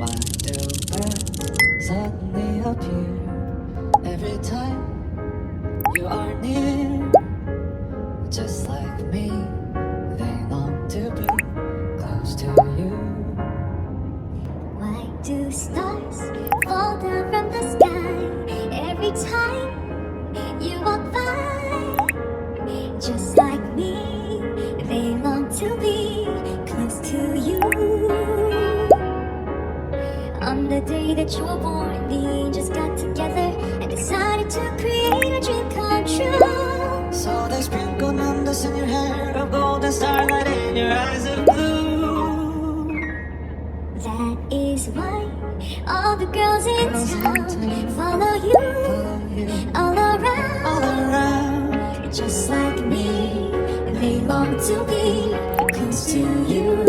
Why do birds suddenly appear every time you are near? Just like me, they long to be close to you. Why do stars fall down from the sky every time you walk by? Just like me, they long to be close to you. On the day that you were born, the angels got together and decided to create a dream come true. So they sprinkle numbers in your hair of gold and starlight in your eyes of blue. That is why all the girls in town follow you all around. Just like me, they long to be close to you.